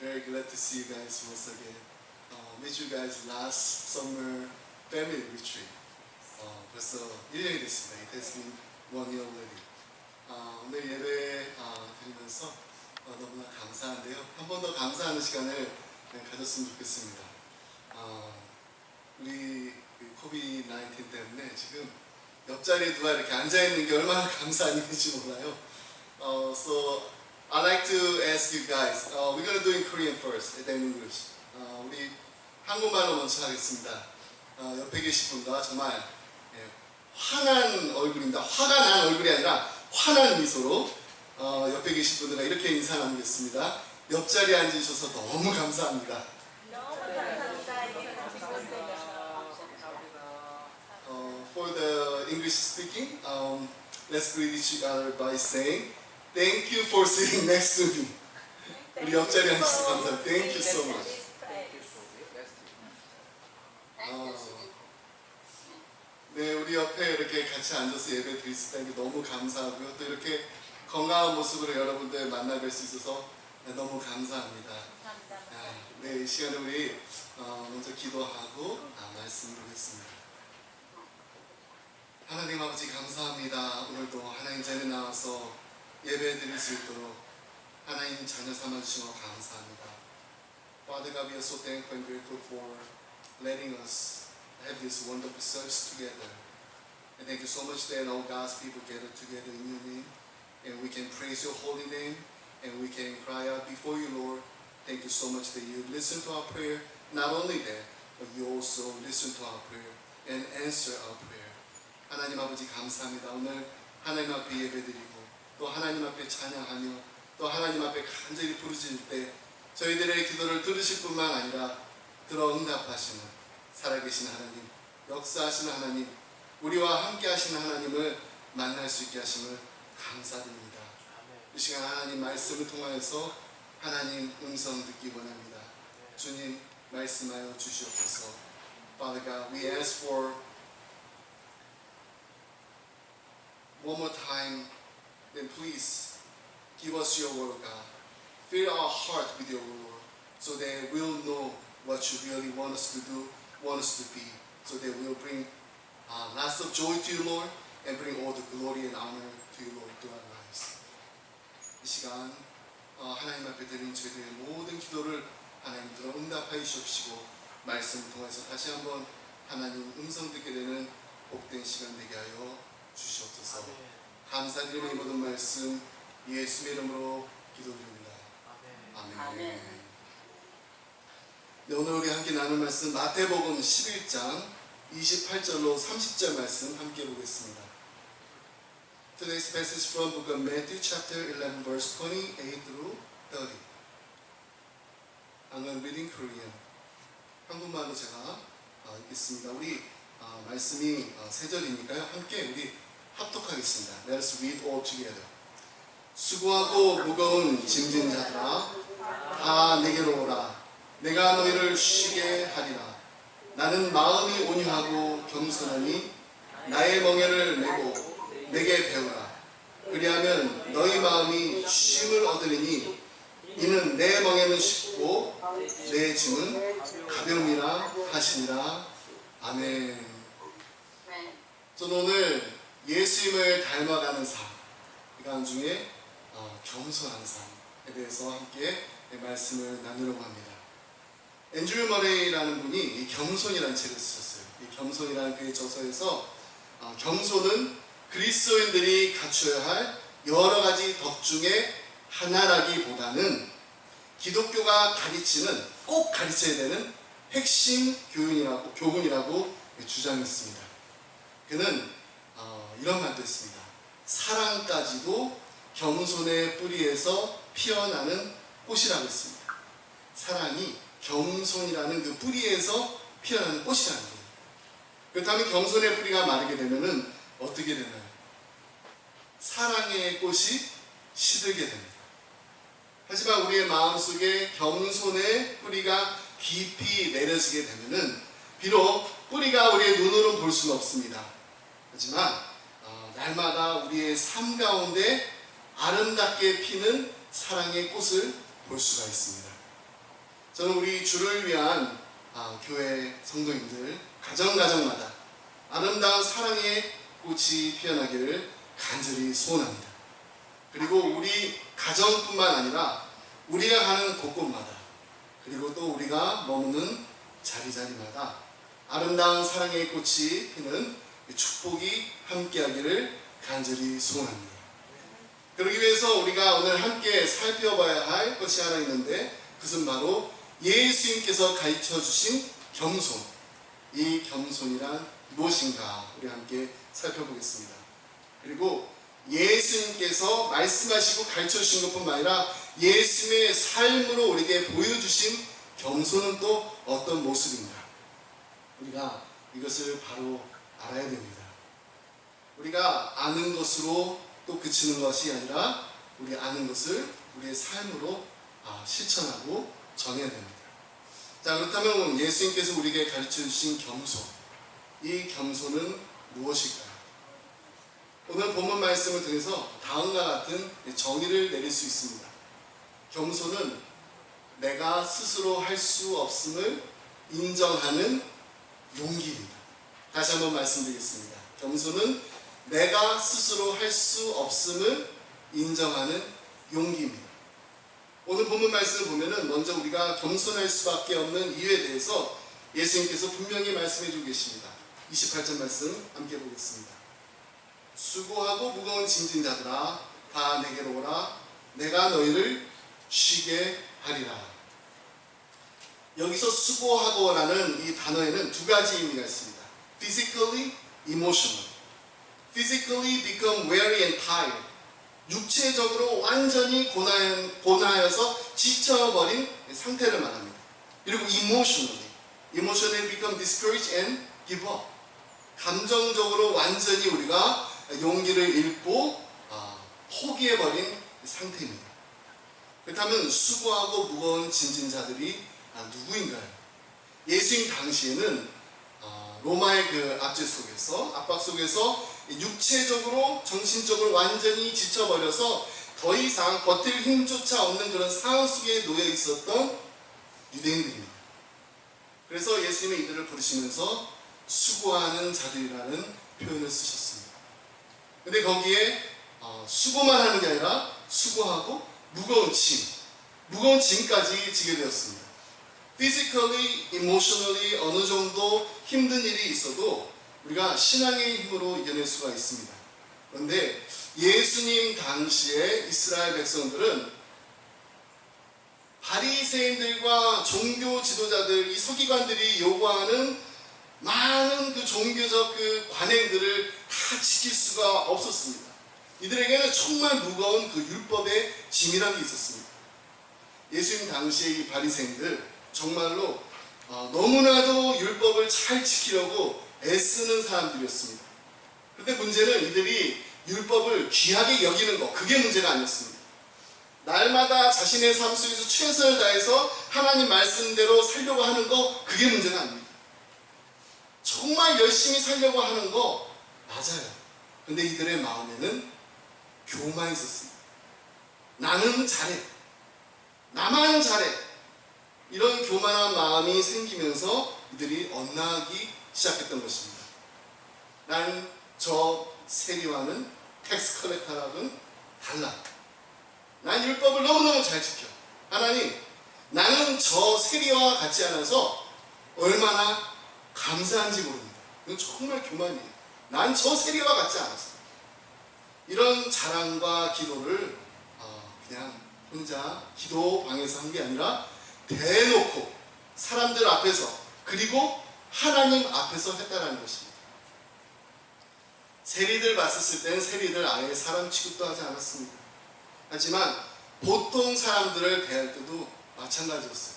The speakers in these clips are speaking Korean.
Very glad to see you guys once again. Met you guys last summer family retreat. 벌써 1년이 됐습니다. It has been 1 year already. 오늘 예배 드리면서 너무나 감사한데요. 한 번 더 감사하는 시간을 가졌으면 좋겠습니다. 우리 코비드-19 때문에 지금 옆자리에 누가 이렇게 앉아있는 게 얼마나 감사한 일인지 몰라요. So I'd like to ask you guys, we're going to do in Korean first, and then English. 우리 한국말로 먼저 하겠습니다. 옆에 계신 분과 정말 환한 얼굴입니다. 화가 난 얼굴이 아니라 환한 미소로 옆에 계신 분들과 이렇게 인사 나누겠습니다. 옆자리에 앉으셔서 너무 감사합니다. For the English speaking, let's greet each other by saying, Thank you for sitting next to me. 우리 옆자리에 앉으셔서 감사합니다. Thank you so much. 네, 우리 옆에 이렇게 같이 앉아서 예배 드릴 수 있다는 게 너무 감사하고요. 또 이렇게 건강한 모습으로 여러분들 만나뵐 수 있어서 너무 감사합니다. 네, 이 시간에 우리 먼저 기도하고 말씀 드리겠습니다. 하나님 아버지 감사합니다. 오늘도 하나님 자리에 나와서 예배 드릴 수 있도록 하나님 자녀 삼아주신 것 감사합니다. Father God, we are so thankful and grateful for letting us have this wonderful service together. And thank you so much that all God's people gather together in your name. And we can praise your holy name. And we can cry out before you, Lord. Thank you so much that you listen to our prayer. Not only that, but you also listen to our prayer and answer our prayer. 하나님 아버지 감사합니다. 오늘 하나님 앞에 예배드리고 또 하나님 앞에 찬양하며 또 하나님 앞에 간절히 부르짖을 때 저희들의 기도를 들으실 뿐만 아니라 들어 응답하시는 살아계신 하나님, 역사하시는 하나님, 우리와 함께 하시는 하나님을 만날 수 있게 하심을 감사드립니다. 이 시간 하나님 말씀을 통하여서 하나님 음성 듣기 원합니다. 주님 말씀하여 주시옵소서. Father God, we ask for one more time, then please give us your word, God. Fill our heart with your word so that we'll know what you really want us to do, want us to be, so that we'll bring lots of joy to you, Lord, and bring all the glory and honor to you, Lord, to our lives. 이 시간 하나님 앞에 드린 저희들의 모든 기도를 하나님 들어 응답하여 주시옵시고 말씀을 통해서 다시 한번 하나님 음성 듣게 되는 복된 시간 되게 하여 주시옵소서. 감사드리며 이 모든 말씀 예수의 이름으로 기도드립니다. 아멘. 네, 오늘 우리 함께 나눌 말씀 마태복음 11장 28절로 30절 말씀 함께 보겠습니다. Today's passage from book of Matthew chapter 11 verse 28 through 30. I'm going to read in Korean. 한국말로 제가 읽겠습니다. 우리 말씀이 세 절이니까요. 함께 우리 합독하겠습니다. Let us read all together. 수고하고 무거운 짐진 자들아 다 내게로 오라. 내가 너희를 쉬게 하리라. 나는 마음이 온유하고 겸손하니 나의 멍에를 메고 내게 배우라. 그리하면 너희 마음이 쉼을 얻으리니 이는 내 멍에는 쉽고 내 짐은 가벼움이라 하시니라. 아멘. 저는 오늘 예수님을 닮아가는 삶, 그 중에 겸손한 삶에 대해서 함께 말씀을 나누려고 합니다. 앤드류 머레이라는 분이 이 겸손이라는 책을 쓰셨어요. 이 겸손이라는 그의 저서에서 겸손은 그리스도인들이 갖춰야 할 여러 가지 덕 중에 하나라기보다는 기독교가 가르치는 꼭 가르쳐야 되는 핵심 교훈이라고 주장했습니다. 그는 이런 말도 했습니다. 사랑까지도 겸손의 뿌리에서 피어나는 꽃이라고 했습니다. 사랑이 겸손이라는 그 뿌리에서 피어나는 꽃이라는 거예요. 그렇다면 겸손의 뿌리가 마르게 되면은 어떻게 되나요? 사랑의 꽃이 시들게 됩니다. 하지만 우리의 마음속에 겸손의 뿌리가 깊이 내려지게 되면은 비록 뿌리가 우리의 눈으로는 볼 수는 없습니다. 하지만 날마다 우리의 삶 가운데 아름답게 피는 사랑의 꽃을 볼 수가 있습니다. 저는 우리 주를 위한 교회 성도님들 가정가정마다 아름다운 사랑의 꽃이 피어나기를 간절히 소원합니다. 그리고 우리 가정뿐만 아니라 우리가 가는 곳곳마다, 그리고 또 우리가 머무는 자리자리마다 아름다운 사랑의 꽃이 피는 축복이 함께하기를 간절히 소원합니다. 그러기 위해서 우리가 오늘 함께 살펴봐야 할 것이 하나 있는데, 그것은 바로 예수님께서 가르쳐 주신 겸손. 이 겸손이란 무엇인가 우리 함께 살펴보겠습니다. 그리고 예수님께서 말씀하시고 가르쳐 주신 것뿐만 아니라 예수님의 삶으로 우리에게 보여주신 겸손은 또 어떤 모습인가, 우리가 이것을 바로 알아야 됩니다. 우리가 아는 것으로 또 그치는 것이 아니라 우리 아는 것을 우리의 삶으로 실천하고 전해야 됩니다. 자, 그렇다면 예수님께서 우리에게 가르쳐 주신 겸손, 이 겸손은 무엇일까요? 오늘 본문 말씀을 통해서 다음과 같은 정의를 내릴 수 있습니다. 겸손은 내가 스스로 할 수 없음을 인정하는 용기입니다. 다시 한번 말씀드리겠습니다. 겸손은 내가 스스로 할 수 없음을 인정하는 용기입니다. 오늘 본문 말씀을 보면은 먼저 우리가 겸손할 수밖에 없는 이유에 대해서 예수님께서 분명히 말씀해 주고 계십니다. 28절 말씀 함께 보겠습니다. 수고하고 무거운 짐진 자들아 다 내게로 오라. 내가 너희를 쉬게 하리라. 여기서 수고하고라는 이 단어에는 두 가지 의미가 있습니다. Physically, emotionally. Physically become weary and tired. 육체적으로 완전히 고나여서 지쳐버린 상태를 말합니다. 그리고 emotionally become discouraged and give up. 감정적으로 완전히 우리가 용기를 잃고 포기해버린 상태입니다. 그렇다면 수고하고 무거운 짐진 자들이 누구인가요? 예수님 당시에는 로마의 그 압박 속에서 육체적으로 정신적으로 완전히 지쳐버려서 더 이상 버틸 힘조차 없는 그런 상황 속에 놓여 있었던 유대인들입니다. 그래서 예수님은 이들을 부르시면서 수고하는 자들이라는 표현을 쓰셨습니다. 근데 거기에 수고만 하는 게 아니라 수고하고 무거운 짐까지 지게 되었습니다. Physically, emotionally 어느 정도 힘든 일이 있어도 우리가 신앙의 힘으로 이겨낼 수가 있습니다. 그런데 예수님 당시에 이스라엘 백성들은 바리새인들과 종교 지도자들, 이 서기관들이 요구하는 많은 그 종교적 그 관행들을 다 지킬 수가 없었습니다. 이들에게는 정말 무거운 그 율법의 짐이라는 게 있었습니다. 예수님 당시에 이 바리새인들 정말로 너무나도 율법을 잘 지키려고 애쓰는 사람들이었습니다. 그런데 문제는 이들이 율법을 귀하게 여기는 것, 그게 문제가 아니었습니다. 날마다 자신의 삶 속에서 최선을 다해서 하나님 말씀대로 살려고 하는 거, 그게 문제가 아닙니다. 정말 열심히 살려고 하는 거 맞아요. 근데 이들의 마음에는 교만이 있었습니다. 나는 잘해. 나만 잘해. 이런 교만한 마음이 생기면서 이들이 엇나가기 시작했던 것입니다. 난 저 세리와는 텍스 컬렉터랑은 달라. 난 율법을 너무너무 잘 지켜. 하나님, 나는 저 세리와 같지 않아서 얼마나 감사한지 모릅니다. 이건 정말 교만이에요. 난 저 세리와 같지 않았어. 이런 자랑과 기도를 그냥 혼자 기도방에서 한 게 아니라 대놓고 사람들 앞에서, 그리고 하나님 앞에서 했다라는 것입니다. 세리들 봤었을 때는 세리들 아예 사람 취급도 하지 않았습니다. 하지만 보통 사람들을 대할 때도 마찬가지였어요.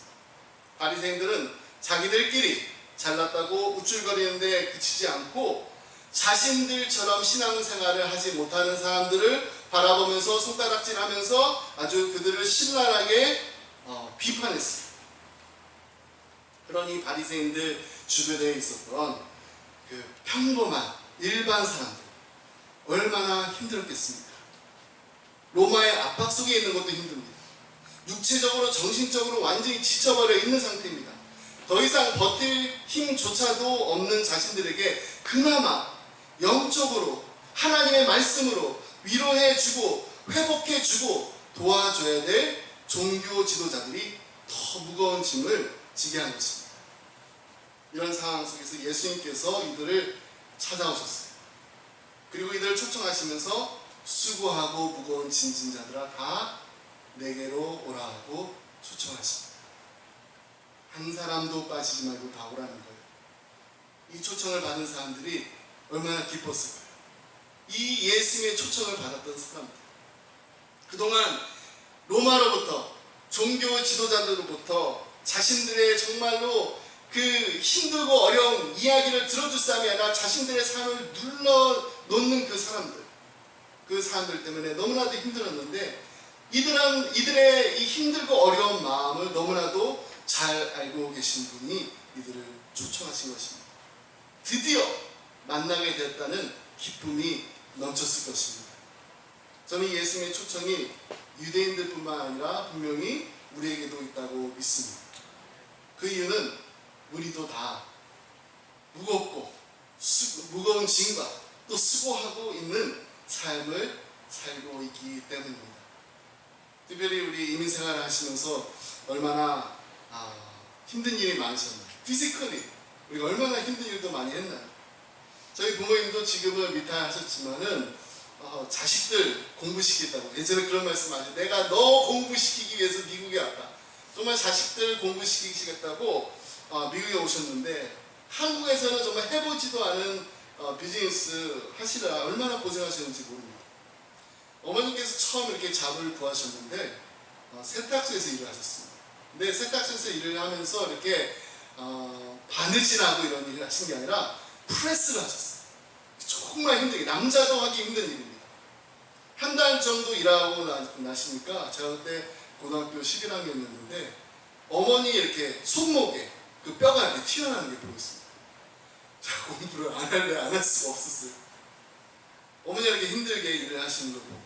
바리새인들은 자기들끼리 잘났다고 우쭐거리는데 그치지 않고 자신들처럼 신앙생활을 하지 못하는 사람들을 바라보면서 손가락질하면서 아주 그들을 신랄하게 비판했어요. 그러니 바리새인들 주변에 있었던 그 평범한 일반 사람들 얼마나 힘들었겠습니까? 로마의 압박 속에 있는 것도 힘듭니다. 육체적으로 정신적으로 완전히 지쳐버려 있는 상태입니다. 더 이상 버틸 힘조차도 없는 자신들에게 그나마 영적으로 하나님의 말씀으로 위로해주고 회복해주고 도와줘야 될 종교 지도자들이 더 무거운 짐을 지게 한 것입니다. 이런 상황 속에서 예수님께서 이들을 찾아오셨어요. 그리고 이들을 초청하시면서 수고하고 무거운 짐진 자들아 다 내게로 오라 하고 초청하십니다. 한 사람도 빠지지 말고 다 오라는 거예요. 이 초청을 받은 사람들이 얼마나 기뻤을까요? 이 예수님의 초청을 받았던 사람들, 그동안 로마로부터 종교 지도자들로부터 자신들의 정말로 그 힘들고 어려운 이야기를 들어줄 사람이 아니라 자신들의 삶을 눌러놓는 그 사람들 때문에 너무나도 힘들었는데 이들의 이 힘들고 어려운 마음을 너무나도 잘 알고 계신 분이 이들을 초청하신 것입니다. 드디어 만나게 되었다는 기쁨이 넘쳤을 것입니다. 저는 예수님의 초청이 유대인들뿐만 아니라 분명히 우리에게도 있다고 믿습니다. 그 이유는 우리도 다 무겁고 무거운 짐과 또 수고하고 있는 삶을 살고 있기 때문입니다. 특별히 우리 이민생활을 하시면서 얼마나 힘든 일이 많으셨나요? 피지컬리 우리가 얼마나 힘든 일도 많이 했나요? 저희 부모님도 지금은 리타하셨지만은 자식들 공부시키겠다고 예전에 그런 말씀 하셨어요. 내가 너 공부시키기 위해서 미국에 왔다. 정말 자식들 공부시키시겠다고 미국에 오셨는데 한국에서는 정말 해보지도 않은 비즈니스 하시라 얼마나 고생하셨는지 모릅니다. 어머님께서 처음 이렇게 잡을 구하셨는데 세탁소에서 일을 하셨습니다. 근데 세탁소에서 일을 하면서 이렇게 바느질하고 이런 일을 하신 게 아니라 프레스를 하셨어요. 정말 힘들게 남자도 하기 힘든 일입니다. 한 달 정도 일하고 나시니까 제가 그때 고등학교 11학년이었는데 어머니 이렇게 손목에 그 뼈가 이렇게 튀어나오는 게 보였습니다. 제가 공부를 안 할래 안 할 수가 없었어요. 어머니가 이렇게 힘들게 일을 하시는 거 보고.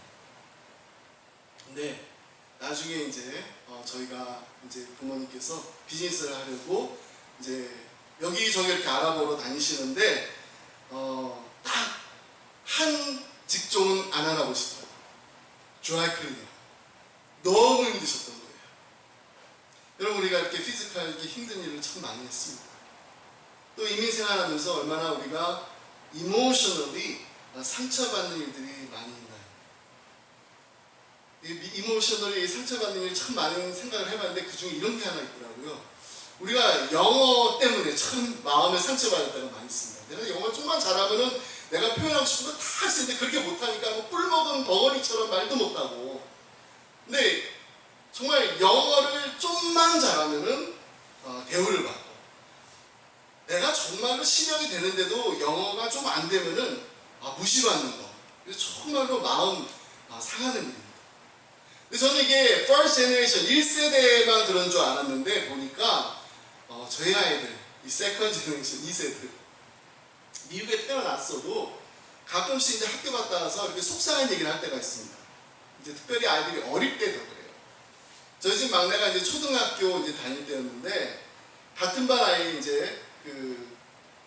근데 나중에 이제 저희가 이제 부모님께서 비즈니스를 하려고 이제 여기저기 이렇게 알아보러 다니시는데 딱 한 직종은 안 알아보시더라고요. 드라이클리닝. 너무 힘드셨던 거예요. 여러분 우리가 이렇게 피지컬하게 힘든 일을 참 많이 했습니다. 또 이민생활하면서 얼마나 우리가 이모셔널리 상처받는 일들이 많이 있나요? 이모셔널리 상처받는 일이 참 많은 생각을 해봤는데 그 중에 이런 게 하나 있더라고요. 우리가 영어 때문에 참 마음에 상처받을 때가 많이 있습니다. 내가 영어 좀만 잘하면은 내가 표현하고 싶은 거 다 할 수 있는데 그렇게 못하니까 뭐 뿔먹은 벙어리처럼 말도 못하고. 근데 정말 영어를 좀만 잘하면은 대우를 받고 내가 정말로 실력이 되는데도 영어가 좀 안 되면은 무시받는 거. 그래서 정말로 마음 상하는 일입니다. 근데 저는 이게 first generation 1세대만 그런 줄 알았는데 보니까 저희 아이들 이 second generation 2세대 미국에 태어났어도 가끔씩 이제 학교 갔다 와서 이렇게 속상한 얘기를 할 때가 있습니다. 이제 특별히 아이들이 어릴 때도 그래요. 저희 집 막내가 이제 초등학교 이제 다닐 때였는데 같은 반 아이 이제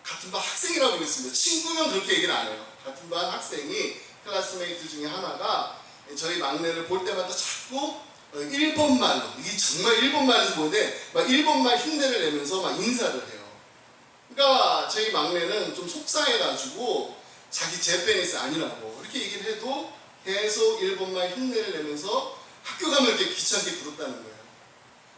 같은 반 학생이라고 그랬습니다. 친구면 그렇게 얘기를 안 해요. 같은 반 학생이 클래스메이트 중에 하나가 저희 막내를 볼 때마다 자꾸 일본말로 이게 정말 일본말에서 보는데 막 일본말 흉내를 내면서 막 인사를 해요. 그러니까 저희 막내는 좀 속상해가지고 자기 제페니스 아니라고 이렇게 얘기를 해도 계속 일본말 흉내를 내면서 학교 가면 이렇게 귀찮게 굴었다는 거예요.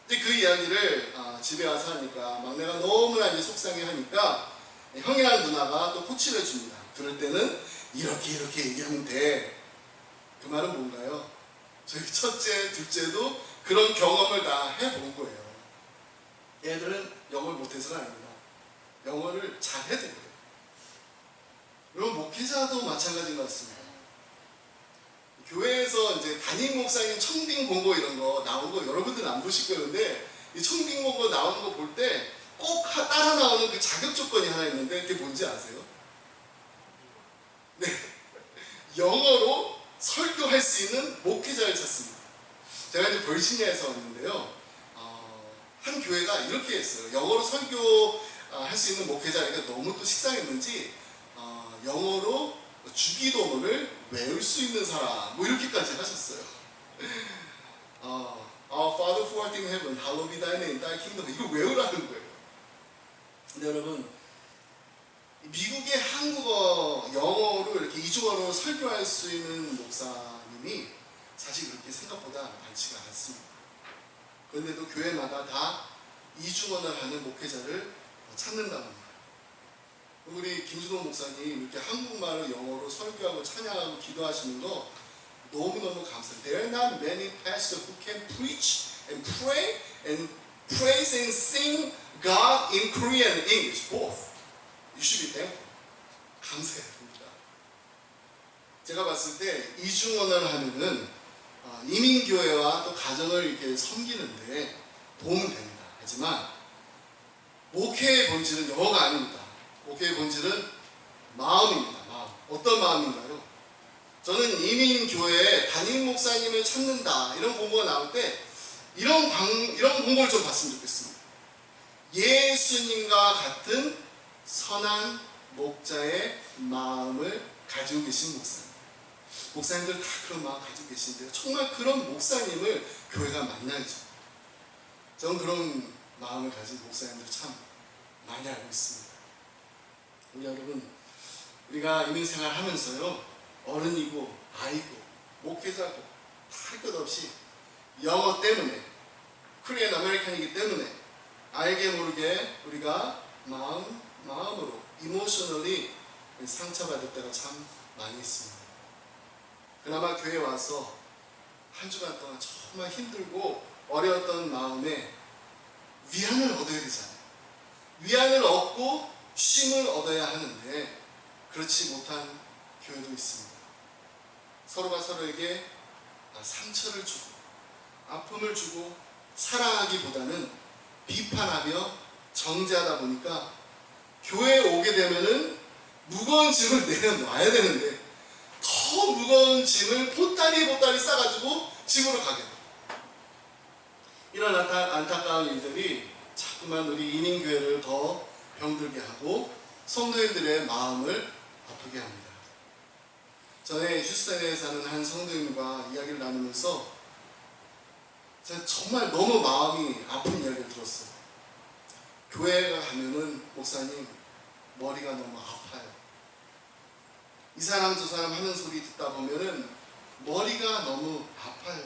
근데 그 이야기를 집에 와서 하니까 막내가 너무나 이제 속상해 하니까 형이랑 누나가 또 코치를 해줍니다. 그럴 때는 이렇게 얘기하면 돼. 그 말은 뭔가요? 저희 첫째, 둘째도 그런 경험을 다 해본 거예요. 애들은 영어를 못해서는 아닙니다. 영어를 잘 해야 돼요. 여러분 목회자도 마찬가지인 것 같습니다. 교회에서 이제 담임 목사님 청빙 공고 이런 거 나온 거 여러분들은 안 보실 거였는데 이 청빙 공고 나오는 거 볼 때 꼭 따라 나오는 그 자격 조건이 하나 있는데 그게 뭔지 아세요? 네, 영어로 설교할 수 있는 목회자를 찾습니다. 제가 이제 버지니아에서 왔는데요. 한 교회가 이렇게 했어요. 영어로 설교 할 수 있는 목회자에게 너무 또 식상했는지 영어로 주기도문을 외울 수 있는 사람 뭐 이렇게까지 하셨어요. Our Father who art in heaven, hallowed be thy name, thy kingdom. 이거 외우라는 거예요. 근데 여러분, 미국의 한국어, 영어로 이렇게 이중어로 설교할 수 있는 목사님이 사실 그렇게 생각보다 많지가 않습니다. 그런데도 교회마다 다 이중언어를 하는 목회자를 찾는다는 겁니다. 우리 김준호 목사님 이렇게 한국말로 영어로 설교하고 찬양하고 기도하시는 거 너무너무 감사해요. There are not many pastors who can preach and pray and praise and sing God in Korean and English both. You should be thankful. 감사해야 됩니다. 제가 봤을 때 이중언어를 하면은 이민교회와 또 가정을 이렇게 섬기는데 도움은 됩니다. 하지만 목회의 본질은 영어가 아닙니다. 목회의 본질은 마음입니다. 마음. 어떤 마음인가요? 저는 이민교회에 담임 목사님을 찾는다 이런 공고가 나올 때 이런 공고를 좀 봤으면 좋겠습니다. 예수님과 같은 선한 목자의 마음을 가지고 계신 목사님. 목사님들 다 그런 마음 가지고 계신데요. 정말 그런 목사님을 교회가 만나야죠. 저는 그런 마음을 가진 목사님들 참 많이 알고 있습니다. 우리 여러분, 우리가 인생생활 하면서요, 어른이고 아이고 목회자고 다 할 것 없이 영어 때문에 코리안 아메리칸이기 때문에 알게 모르게 우리가 마음으로 이모셔널리 상처받을 때가 참 많이 있습니다. 그나마 교회에 와서 한 주간 동안 정말 힘들고 어려웠던 마음에 위안을 얻어야 되잖아요. 위안을 얻고 쉼을 얻어야 하는데 그렇지 못한 교회도 있습니다. 서로가 서로에게 상처를 주고 아픔을 주고 사랑하기보다는 비판하며 정죄하다 보니까 교회에 오게 되면은 무거운 짐을 내려놔야 되는데 더 무거운 짐을 보따리 싸가지고 집으로 가게 돼요. 이런 안타까운 일들이 자꾸만 우리 이민교회를 더 병들게 하고 성도인들의 마음을 아프게 합니다. 전에 휴스턴에 사는 한 성도인과 이야기를 나누면서 제가 정말 너무 마음이 아픈 이야기를 들었어요. 교회에 가면은 목사님 머리가 너무 아파요. 이 사람 저 사람 하는 소리 듣다 보면은 머리가 너무 아파요.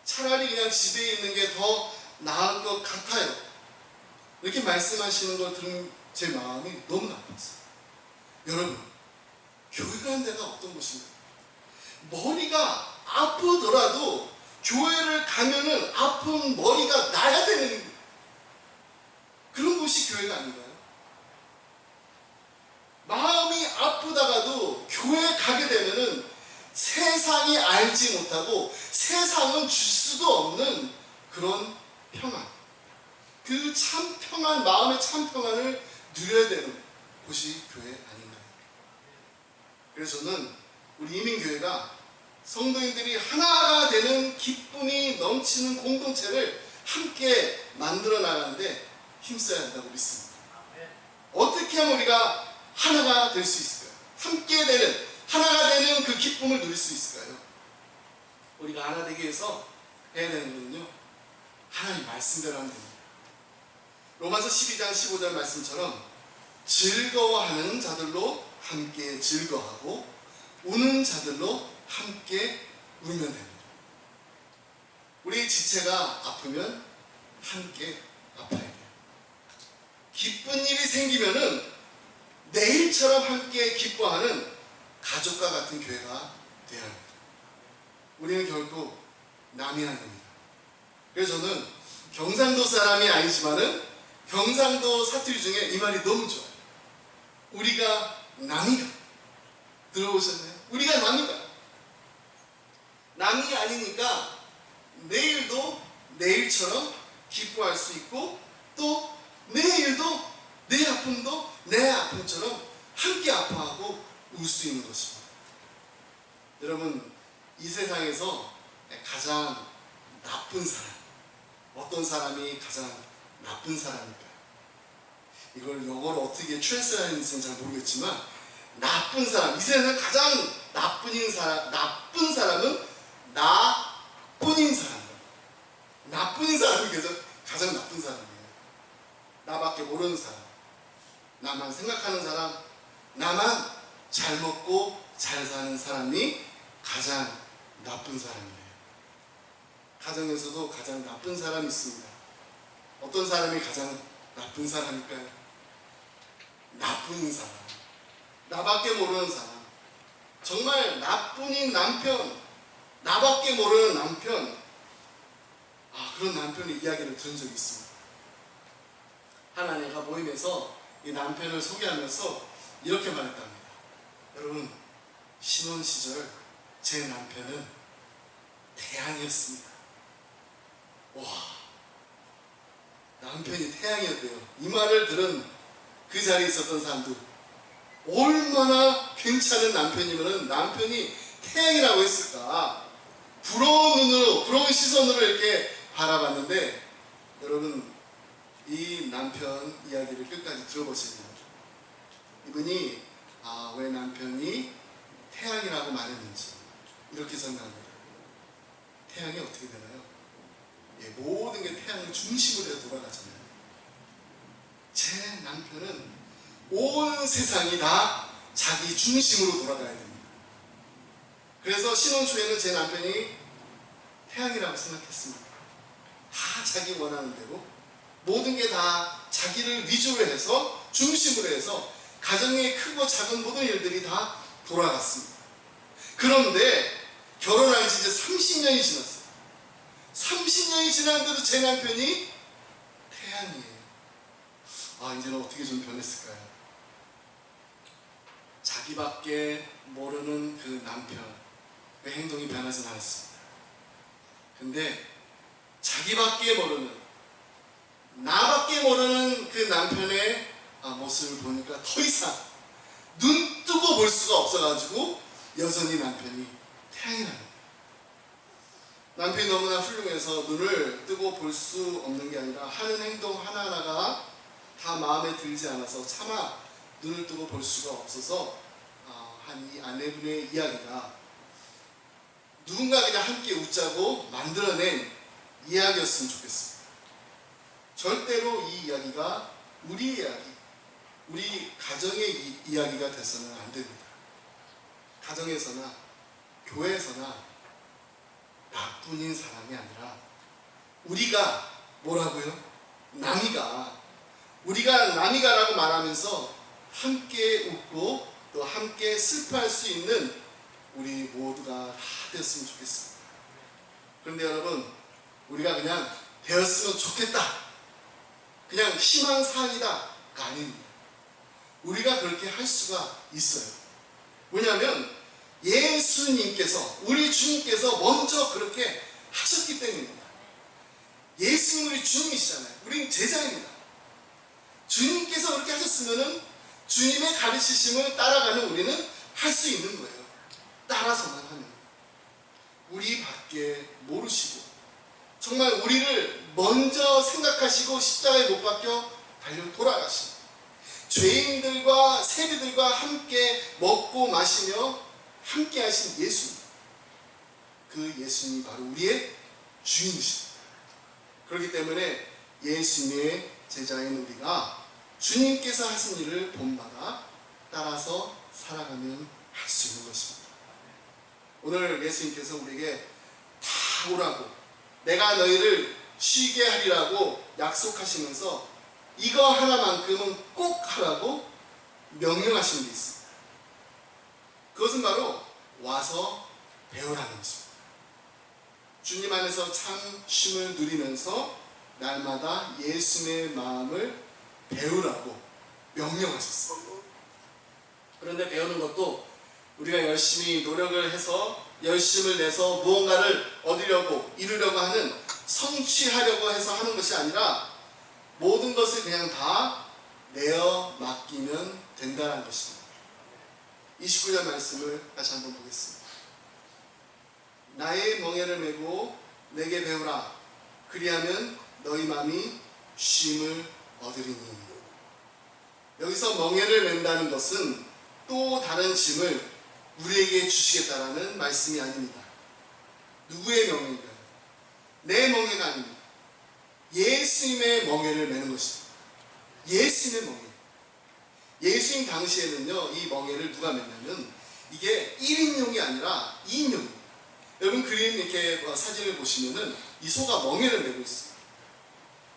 차라리 그냥 집에 있는 게 더 나을 것 같아요. 이렇게 말씀하시는 걸 들은 제 마음이 너무 나빴어요. 여러분, 교회라는 데가 어떤 곳인가요? 머리가 아프더라도 교회를 가면은 아픈 머리가 나야 되는 그런 곳이 교회가 아닌가요? 마음이 아프다가도 교회 가게 되면은 세상이 알지 못하고 세상은 줄 수도 없는 그런 평안, 그 참 평안, 마음의 참 평안을 누려야 되는 곳이 교회 아닌가요? 그래서 저는 우리 이민교회가 성도인들이 하나가 되는 기쁨이 넘치는 공동체를 함께 만들어 나가는데 힘써야 한다고 믿습니다. 어떻게 하면 우리가 하나가 될 수 있을까요? 함께 되는, 하나가 되는 그 기쁨을 누릴 수 있을까요? 우리가 하나 되기 위해서 해야 되는 거는요, 하나님 말씀대로 하면 됩니다. 로마서 12장 15절 말씀처럼 즐거워하는 자들로 함께 즐거워하고 우는 자들로 함께 울면 됩니다. 우리 지체가 아프면 함께 아파야 돼요. 기쁜 일이 생기면은 내일처럼 함께 기뻐하는 가족과 같은 교회가 되어야 합니다. 우리는 결코 남이 아닙니다. 그래서 저는 경상도 사람이 아니지만은 경상도 사투리 중에 이 말이 너무 좋아요. 우리가 남이가. 들어보셨나요? 우리가 남이가. 남이 아니니까 내일도 내일처럼 기뻐할 수 있고 또 내일도 내 아픔도 내 아픔처럼 함께 아파하고 울 수 있는 것입니다. 여러분, 이 세상에서 가장 나쁜 사람. 어떤 사람이 가장 나쁜 사람일까요? 이걸 영어로 어떻게 트랜스레이트하는지는 잘 모르겠지만, 나쁜 사람, 이 세상에서 가장 나쁜 사람은 나뿐인 사람이에요. 나뿐인 사람이 가장 나쁜 사람이에요. 나밖에 모르는 사람, 나만 생각하는 사람, 나만 잘 먹고 잘 사는 사람이 가장 나쁜 사람이에요. 가정에서도 가장 나쁜 사람이 있습니다. 어떤 사람이 가장 나쁜 사람일까요? 나쁜 사람, 나밖에 모르는 사람, 정말 나뿐인 남편, 나밖에 모르는 남편. 그런 남편의 이야기를 들은 적이 있습니다. 한 아내가 모임에서 이 남편을 소개하면서 이렇게 말했답니다. 여러분, 신혼 시절 제 남편은 태양이었습니다. 와, 남편이 태양이었대요. 이 말을 들은 그 자리에 있었던 사람들, 얼마나 괜찮은 남편이면 남편이 태양이라고 했을까. 부러운 눈으로, 부러운 시선으로 이렇게 바라봤는데, 여러분, 이 남편 이야기를 끝까지 들어보시면 이분이 왜 남편이 태양이라고 말했는지 이렇게 설명합니다. 태양이 어떻게 되나요? 모든 게 태양을 중심으로 해서 돌아가잖아요. 제 남편은 온 세상이 다 자기 중심으로 돌아가야 됩니다. 그래서 신혼 초에는 제 남편이 태양이라고 생각했습니다. 다 자기 원하는 대로, 모든 게 다 자기를 위주로 해서, 중심으로 해서 가정의 크고 작은 모든 일들이 다 돌아갔습니다. 그런데 결혼한 지 이제 30년이 지났어요. 30년이 지났는데도 제 남편이 태양이에요. 이제는 어떻게 좀 변했을까요? 자기밖에 모르는 그 남편, 그 행동이 변하진 않았습니다. 근데 자기밖에 모르는, 나밖에 모르는 그 남편의 모습을 보니까 더 이상 눈 뜨고 볼 수가 없어가지고 여전히 남편이 태양이라는 거예요. 남편이 너무나 훌륭해서 눈을 뜨고 볼 수 없는 게 아니라 하는 행동 하나하나가 다 마음에 들지 않아서 차마 눈을 뜨고 볼 수가 없어서 한 이 아내분의 이야기가 누군가 그냥 함께 웃자고 만들어낸 이야기였으면 좋겠습니다. 절대로 이 이야기가 우리 이야기, 우리 가정의 이야기가 돼서는 안 됩니다. 가정에서나 교회에서나 나뿐인 사람이 아니라 우리가 뭐라고요? 우리가 남이가라고 말하면서 함께 웃고 또 함께 슬퍼할 수 있는 우리 모두가 다 되었으면 좋겠습니다. 그런데 여러분, 우리가 그냥 되었으면 좋겠다, 그냥 희망사항이다가 아닙니다. 우리가 그렇게 할 수가 있어요. 왜냐하면 예수님께서, 우리 주님께서 먼저 그렇게 하셨기 때문입니다. 예수님 우리 주님이시잖아요. 우리는 제자입니다. 주님께서 그렇게 하셨으면은 주님의 가르치심을 따라가는 우리는 할 수 있는 거예요. 따라서만 하면. 우리밖에 모르시고 정말 우리를 먼저 생각하시고 십자가에 못 박혀 달려 돌아가신, 죄인들과 세리들과 함께 먹고 마시며 함께 하신 예수님, 그 예수님이 바로 우리의 주인이십니다. 그렇기 때문에 예수님의 제자인 우리가 주님께서 하신 일을 본받아 따라서 살아가면 할 수 있는 것입니다. 오늘 예수님께서 우리에게 다 오라고, 내가 너희를 쉬게 하리라고 약속하시면서 이거 하나만큼은 꼭 하라고 명령하신 게 있습니다. 그것은 바로 와서 배우라는 것입니다. 주님 안에서 참 쉼을 누리면서 날마다 예수님의 마음을 배우라고 명령하셨어요. 그런데 배우는 것도 우리가 열심히 노력을 해서, 열심을 내서 무언가를 얻으려고, 이루려고 하는, 성취하려고 해서 하는 것이 아니라 모든 것을 그냥 다 내어 맡기면 된다는 것입니다. 29절 말씀을 다시 한번 보겠습니다. 나의 멍에를 메고 내게 배우라. 그리하면 너희 마음이 쉼을 얻으리니. 여기서 멍에를 맨다는 것은 또 다른 짐을 우리에게 주시겠다라는 말씀이 아닙니다. 누구의 멍에인가요? 내 멍에가 아닙니다. 예수님의 멍에를 매는 것입니다. 예수님의 멍에. 예수님 당시에는요, 이 멍에를 누가 맸냐면 이게 1인용이 아니라 2인용입니다. 여러분 그림 이렇게 사진을 보시면은 이 소가 멍에를 메고 있습니다.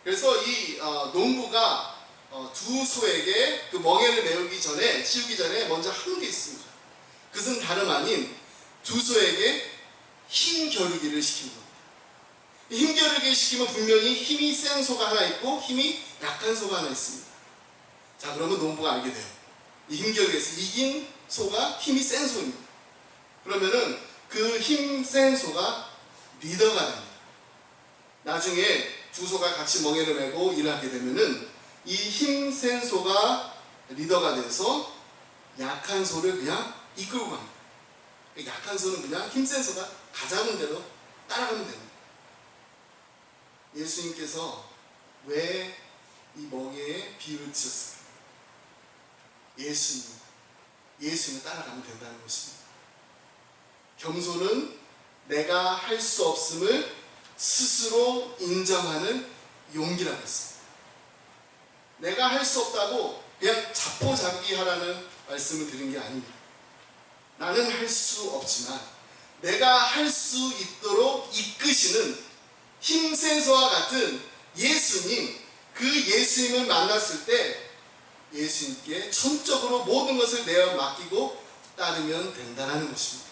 그래서 이 농부가 두 소에게 그 멍에를 메우기 전에, 씌우기 전에 먼저 한 게 있습니다. 그것은 다름 아닌 두 소에게 힘 겨루기를 시킨 겁니다. 힘 겨루기를 시키면 분명히 힘이 센 소가 하나 있고 힘이 약한 소가 하나 있습니다. 자, 그러면 농부가 알게 돼요. 이 힘 겨루기에서 이긴 소가 힘이 센 소입니다. 그러면은 그 힘 센 소가 리더가 됩니다. 나중에 두 소가 같이 멍에를 메고 일을 하게 되면은 이 힘 센 소가 리더가 돼서 약한 소를 그냥 이끌고 갑니다. 약한 소는 그냥 힘 센 소가 가자는 대로 따라가면 됩니다. 예수님께서 왜 이 멍에에 비유를 드셨을까요? 예수님을 따라가면 된다는 것입니다. 겸손은 내가 할 수 없음을 스스로 인정하는 용기라고 했습니다. 내가 할 수 없다고 그냥 자포자기 하라는 말씀을 드린 게 아닙니다. 나는 할 수 없지만 내가 할 수 있도록 이끄시는 힘센 소와 같은 예수님, 그 예수님을 만났을 때 예수님께 전적으로 모든 것을 내어 맡기고 따르면 된다는 것입니다.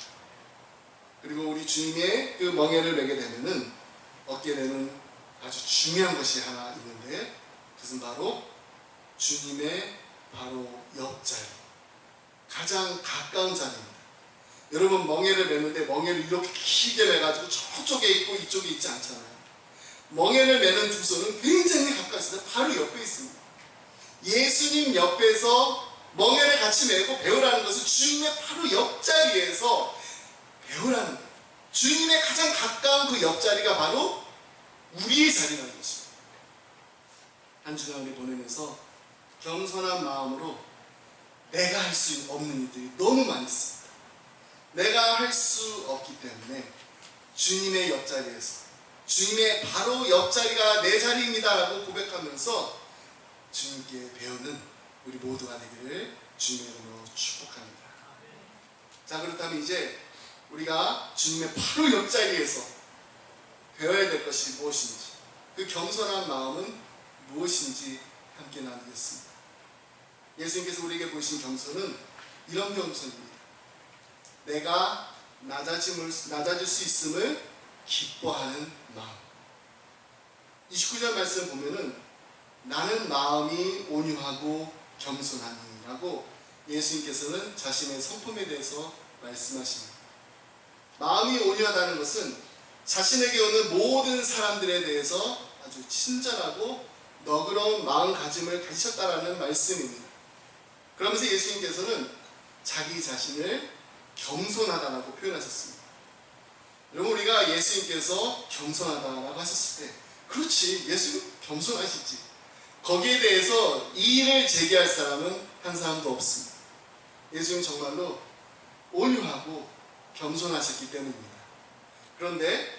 그리고 우리 주님의 그 멍에를 매게 되면은 얻게 되는 아주 중요한 것이 하나 있는데, 그것은 바로 주님의 바로 옆자리, 가장 가까운 자리입니다. 여러분 멍에를 매는데 멍에를 이렇게 길게 매가지고 저쪽에 있고 이쪽에 있지 않잖아요. 멍에를 매는 두 손은 굉장히 가까이 있어요. 바로 옆에 있습니다. 예수님 옆에서 멍에를 같이 메고 배우라는 것은 주님의 바로 옆자리에서 배우라는 거예요. 주님의 가장 가까운 그 옆자리가 바로 우리의 자리라는 것입니다. 한 주간을 보내면서 겸손한 마음으로 내가 할 수 없는 일들이 너무 많이 있습니다. 내가 할 수 없기 때문에 주님의 옆자리에서, 주님의 바로 옆자리가 내 자리입니다 라고 고백하면서 주님께 배우는 우리 모두가 되기를 주님의 이름으로 축복합니다. 자, 그렇다면 이제 우리가 주님의 바로 옆자리에서 배워야 될 것이 무엇인지, 그 겸손한 마음은 무엇인지 함께 나누겠습니다. 예수님께서 우리에게 보이신 겸손은 이런 겸손입니다. 내가 낮아질 수 있음을 기뻐하는 마음. 29절 말씀 보면은 나는 마음이 온유하고 겸손하니라고 예수님께서는 자신의 성품에 대해서 말씀하십니다. 마음이 온유하다는 것은 자신에게 오는 모든 사람들에 대해서 아주 친절하고 너그러운 마음가짐을 가지셨다라는 말씀입니다. 그러면서 예수님께서는 자기 자신을 겸손하다라고 표현하셨습니다. 여러분, 우리가 예수님께서 겸손하다라고 하셨을 때, 그렇지, 예수님 겸손하시지, 거기에 대해서 이의를 제기할 사람은 한 사람도 없습니다. 예수님 정말로 온유하고 겸손하셨기 때문입니다. 그런데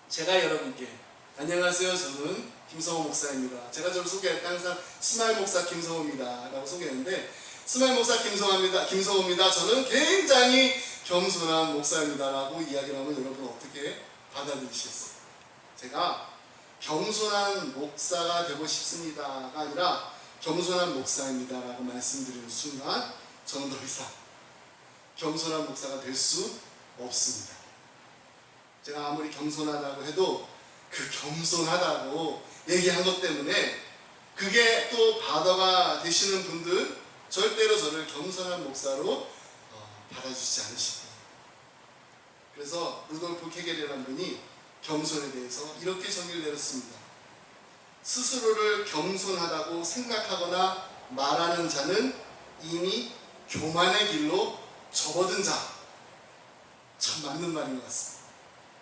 제가 여러분께 안녕하세요, 저는 김성호 목사입니다. 제가 저를 소개할 때 항상 스마일 목사 김성호입니다 라고 소개했는데, 스마일 목사 김성호입니다. 저는 굉장히 겸손한 목사입니다 라고 이야기를 하면 여러분 어떻게 받아들이시겠어요? 제가 겸손한 목사가 되고 싶습니다가 아니라 겸손한 목사입니다 라고 말씀드리는 순간 저는 더 이상 겸손한 목사가 될 수 없습니다. 제가 아무리 겸손하다고 해도 그 겸손하다고 얘기한 것 때문에 그게 또 바더가 되시는 분들, 절대로 저를 겸손한 목사로 받아주시지 않으실 거예요. 그래서 루돌프 케겔이라는 분이 겸손에 대해서 이렇게 정의를 내렸습니다. 스스로를 겸손하다고 생각하거나 말하는 자는 이미 교만의 길로 접어든 자. 참 맞는 말인 것 같습니다.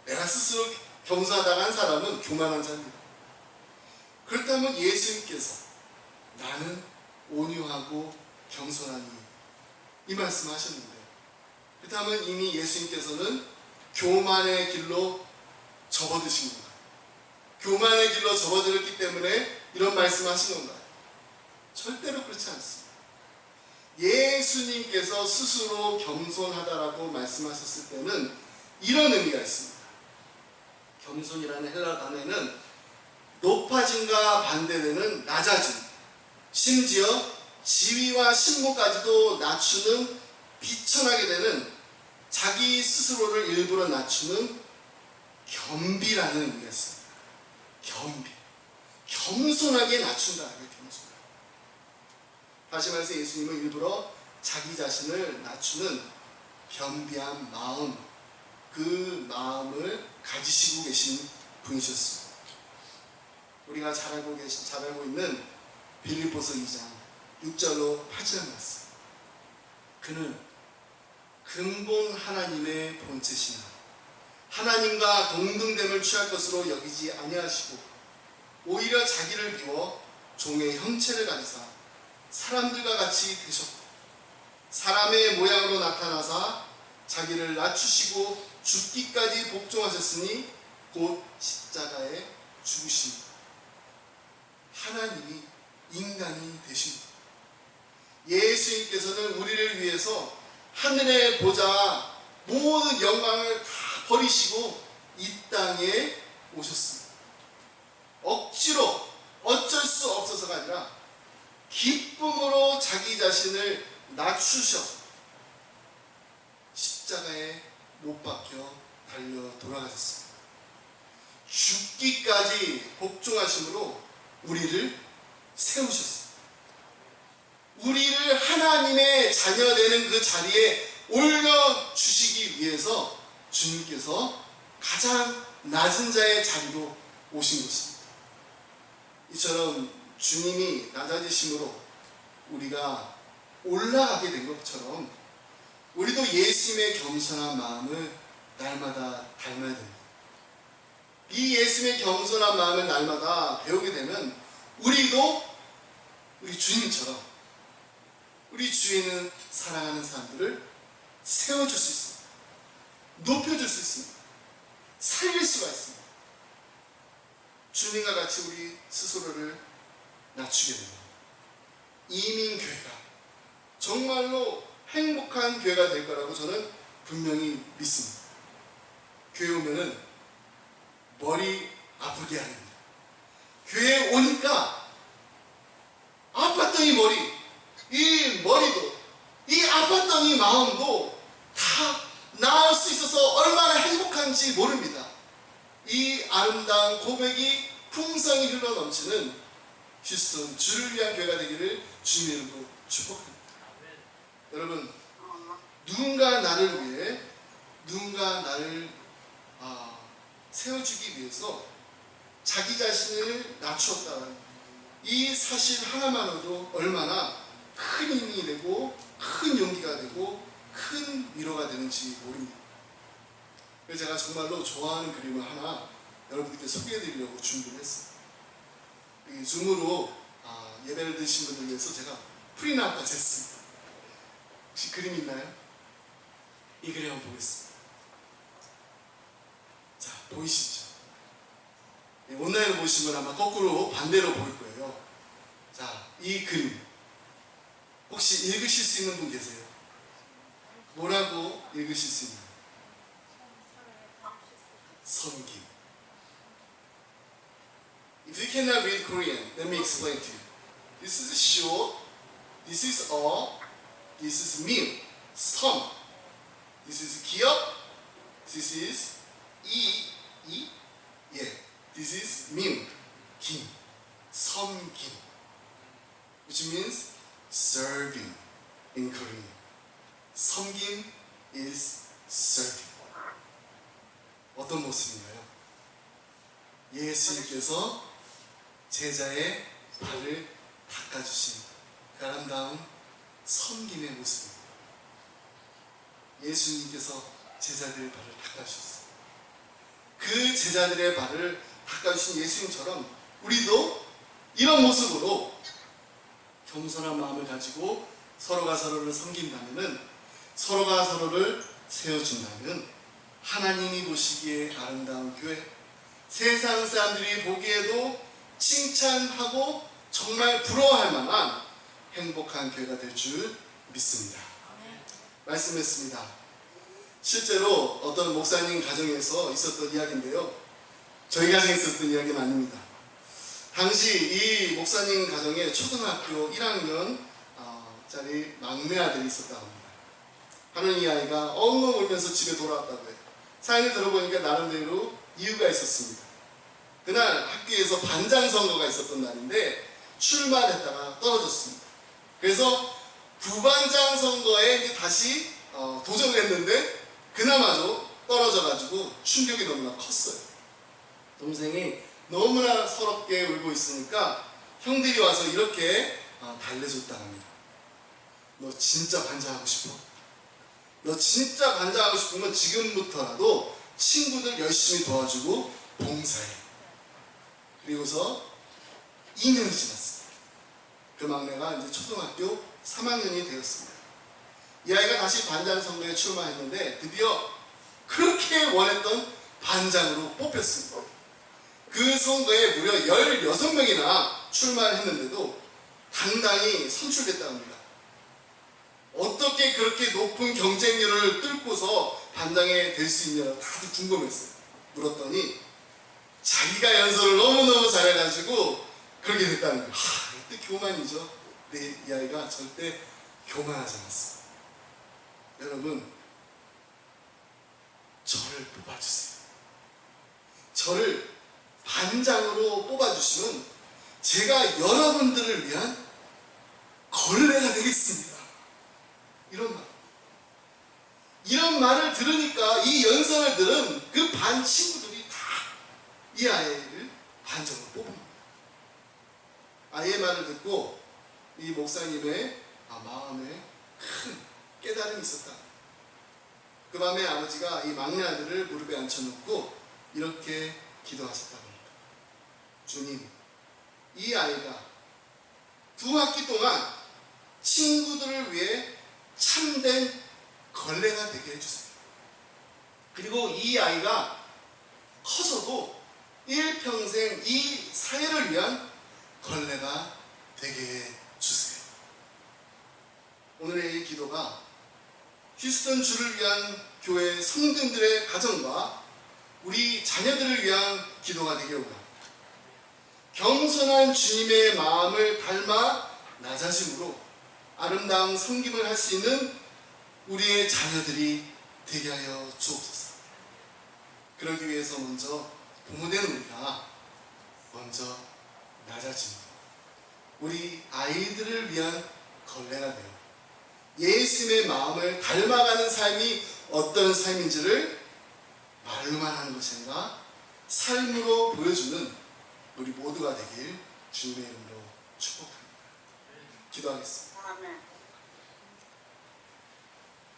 내가 스스로 겸손하다가 한 사람은 교만한 자입니다. 그렇다면 예수님께서 나는 온유하고 겸손하니 이 말씀을 하셨는데, 그렇다면 이미 예수님께서는 교만의 길로 접어드신 건가요? 교만의 길로 접어들었기 때문에 이런 말씀을 하신 건가요? 절대로 그렇지 않습니다. 예수님께서 스스로 겸손하다라고 말씀하셨을 때는 이런 의미가 있습니다. 겸손이라는 헬라 단어에는 높아짐과 반대되는 낮아짐, 심지어 지위와 신분까지도 낮추는, 비천하게 되는, 자기 스스로를 일부러 낮추는 겸비라는 의미가 있습니다. 겸비, 겸손하게 낮춘다는 게 겸손. 다시 말해서 예수님은 일부러 자기 자신을 낮추는 겸비한 마음, 그 마음을 가지시고 계신 분이셨습니다. 우리가 잘 알고 있는 빌립보서 2장 6절로 8절 말씀. 그는 근본 하나님의 본체시나 하나님과 동등됨을 취할 것으로 여기지 아니하시고 오히려 자기를 비워 종의 형체를 가지사 사람들과 같이 되셨고 사람의 모양으로 나타나사 자기를 낮추시고 죽기까지 복종하셨으니 곧 십자가에 죽으십니다. 하나님이 인간이 되십니다. 예수님께서는 우리를 위해서 하늘의 보좌 모든 영광을 다 버리시고 이 땅에 오셨습니다. 억지로 어쩔 수 없어서가 아니라 기쁨으로 자기 자신을 낮추셔서 십자가에 못 박혀 달려 돌아가셨습니다. 죽기까지 복종하심으로 우리를 세우셨습니다. 우리를 하나님의 자녀 되는 그 자리에 올려주시기 위해서 주님께서 가장 낮은 자의 자리로 오신 것입니다. 이처럼 주님이 낮아지심으로 우리가 올라가게 된 것처럼 우리도 예수님의 겸손한 마음을 날마다 닮아야 됩니다. 이 예수님의 겸손한 마음을 날마다 배우게 되면 우리도 우리 주님처럼 우리 주위에는 사랑하는 사람들을 세워줄 수 있습니다. 높여줄 수 있습니다. 살릴 수가 있습니다. 주님과 같이 우리 스스로를 낮추게 됩니다. 이민교회가 정말로 행복한 교회가 될 거라고 저는 분명히 믿습니다. 교회 오면은 머리 아프게 합니다. 교회에 오니까 아팠던 이 머리, 이 머리도, 이 아팠던 이 마음도 다 나을 수 있어서 얼마나 행복한지 모릅니다. 이 아름다운 고백이 풍성히 흘러넘치는 휴스턴 주를 위한 교회가 되기를 주님의 이름으로 축복합니다. 여러분, 누군가 나를 위해 누군가 나를 세워주기 위해서 자기 자신을 낮추었다는 이 사실 하나만으로도 얼마나 큰 힘이 되고 큰 용기가 되고 큰 위로가 되는지 모릅니다. 그래서 제가 정말로 좋아하는 그림을 하나 여러분께 소개해드리려고 준비를 했어요. 이 줌으로 예배를 드신 분들 위해서 제가 프린트아웃까지 했습니다. 혹시 그림 있나요? 이 그림 한번 보겠습니다. 자, 보이시죠? 온라인으로 보신 분 아마 거꾸로 반대로 보일 거예요. 자, 이 그림 혹시 읽으실 수 있는 분 계세요? 뭐라고 읽으실 수 있나요? 섬김. If you cannot read Korean, let me explain to you. This is short, this is this is 민, 섬. This is 기업, this is yeah. This is 민, 김, 섬김, which means serving in Korean. 섬김 is serving. 어떤 모습인가요? 예수님께서 제자의 발을 닦아주신 그 아름다운 섬김의 모습입니다. 예수님께서 제자들의 발을 닦아주셨어요. 그 제자들의 발을 닦아주신 예수님처럼 우리도 이런 모습으로 겸손한 마음을 가지고 서로가 서로를 섬긴다면, 서로가 서로를 세워준다면 하나님이 보시기에 아름다운 교회, 세상 사람들이 보기에도 칭찬하고 정말 부러워할 만한 행복한 교회가 될 줄 믿습니다. 말씀했습니다. 실제로 어떤 목사님 가정에서 있었던 이야기인데요, 저희 가정에 있었던 이야기는 아닙니다. 당시 이 목사님 가정에 초등학교 1학년 짜리 막내 아들이 있었다고 합니다. 하는 이 아이가 엉엉 울면서 집에 돌아왔다고 해요. 사연을 들어보니까 나름대로 이유가 있었습니다. 그날 학교에서 반장 선거가 있었던 날인데 출마를 했다가 떨어졌습니다. 그래서 부반장 선거에 이제 다시 도전을 했는데 그나마도 떨어져가지고 충격이 너무나 컸어요. 동생이 너무나 서럽게 울고 있으니까 형들이 와서 이렇게 달래줬다고 합니다. 너 진짜 반장하고 싶어? 너 진짜 반장하고 싶으면 지금부터라도 친구들 열심히 도와주고 봉사해. 그리고서 2년이 지났습니다. 그 막내가 이제 초등학교 3학년이 되었습니다. 이 아이가 다시 반장 선거에 출마했는데 드디어 그렇게 원했던 반장으로 뽑혔습니다. 그 선거에 무려 16명이나 출마를 했는데도 당당히 선출됐다고 합니다. 어떻게 그렇게 높은 경쟁률을 뚫고서 반장이 될 수 있냐고 다들 궁금했어요. 물었더니 자기가 연설을 너무너무 잘해가지고 그렇게 됐다는 거예요. 이때 교만이죠. 근데 이 아이가 절대 교만하지 않았어요. 여러분, 저를 뽑아주세요. 저를 반장으로 뽑아주시면 제가 여러분들을 위한 걸레가 되겠습니다. 이런 말을 들으니까 이 연설을 들은 그 반 친구들이 다 이 아이를 반장으로 뽑은 겁니다. 아이의 말을 듣고 이 목사님의 마음에 큰 깨달음이 있었다. 그 밤에 아버지가 이 막내 아들을 무릎에 앉혀놓고 이렇게 기도하셨다고 합니다. 주님, 이 아이가 2학기 동안 친구들을 위해 참된 걸레가 되게 해주세요. 그리고 이 아이가 커서도 일평생 이 사회를 위한 걸레가 되게 해주세요. 오늘의 이 기도가 휴스턴 주를 위한 교회 성도들의 가정과 우리 자녀들을 위한 기도가 되길 원합니다. 겸손한 주님의 마음을 닮아 낮아짐으로 아름다운 섬김을 할 수 있는 우리의 자녀들이 되게 하여 주옵소서. 그러기 위해서 먼저 부모된 우리가 먼저 낮아집니다. 우리 아이들을 위한 걸레가 되어 예수님의 마음을 닮아가는 삶이 어떤 삶인지를 말로만 하는 것이 아니라 삶으로 보여주는 우리 모두가 되길 주님의 이름으로 축복합니다. 기도하겠습니다.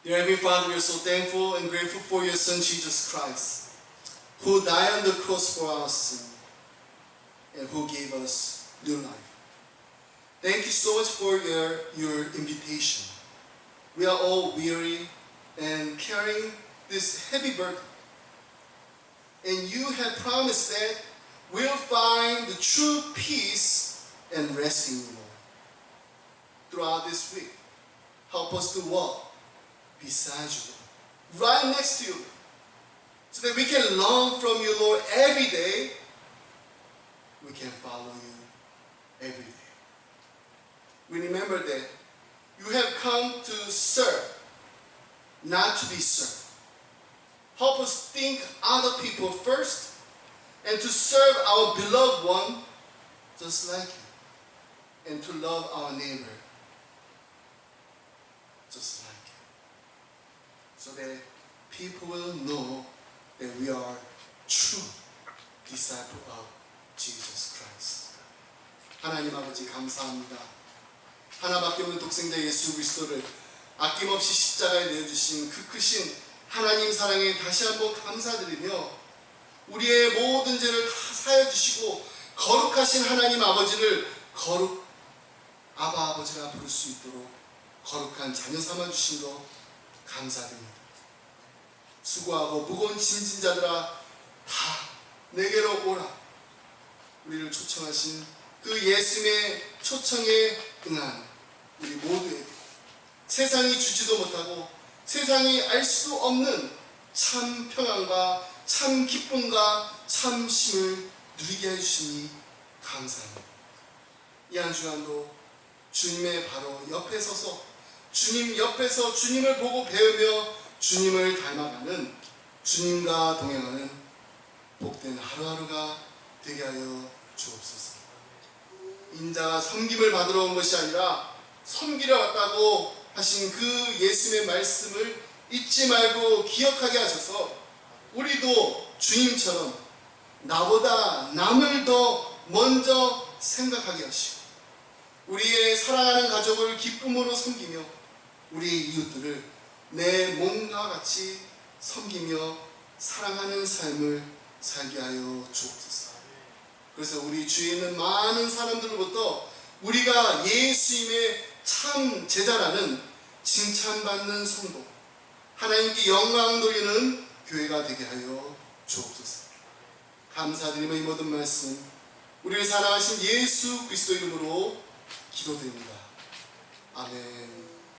Dear Heavenly Father, we are so thankful and grateful for your Son Jesus Christ, who died on the cross for our sin and who gave us new life. Thank you so much for your invitation. We are all weary and carrying this heavy burden. And you have promised that we'll find the true peace and rest in you, Lord. Throughout this week, help us to walk beside you, Lord, right next to you, Lord, so that we can learn from you, Lord, every day. We can follow you every day. We remember that you have come to serve, not to be served. Help us think other people first and to serve our beloved one just like you, and to love our neighbor just like you, so that people will know that we are true disciple of Jesus Christ. 하나님 아버지 감사합니다. 하나밖에 없는 독생자 예수 그리스도를 아낌없이 십자가에 내어주신 그 크신 하나님 사랑에 다시 한번 감사드리며 우리의 모든 죄를 다 사해 주시고 거룩하신 하나님 아버지를 아바 아버지라 부를 수 있도록 거룩한 자녀 삼아 주신 것 감사드립니다. 수고하고 무거운 짐진 자들아 다 내게로 오라. 우리를 초청하신 그 예수님의 초청에 응한 우리 모두에게 세상이 주지도 못하고 세상이 알 수 없는 참 평안과 참 기쁨과 참 쉼을 누리게 해주시니 감사합니다. 이 한 주간도 주님의 바로 옆에 서서 주님 옆에서 주님을 보고 배우며 주님을 닮아가는 주님과 동행하는 복된 하루하루가 되게 하여 주옵소서. 인자가 섬김을 받으러 온 것이 아니라 섬기러 왔다고 하신 그 예수님의 말씀을 잊지 말고 기억하게 하셔서 우리도 주님처럼 나보다 남을 더 먼저 생각하게 하시고 우리의 사랑하는 가족을 기쁨으로 섬기며 우리 이웃들을 내 몸과 같이 섬기며 사랑하는 삶을 살게 하여 주옵소서. 그래서 우리 주위에 있는 많은 사람들로부터 우리가 예수님의 참 제자라는 칭찬받는 성도, 하나님께 영광 돌리는 교회가 되게 하여 주옵소서. 감사드리며 이 모든 말씀 우리를 사랑하신 예수 그리스도 이름으로 기도드립니다. 아멘.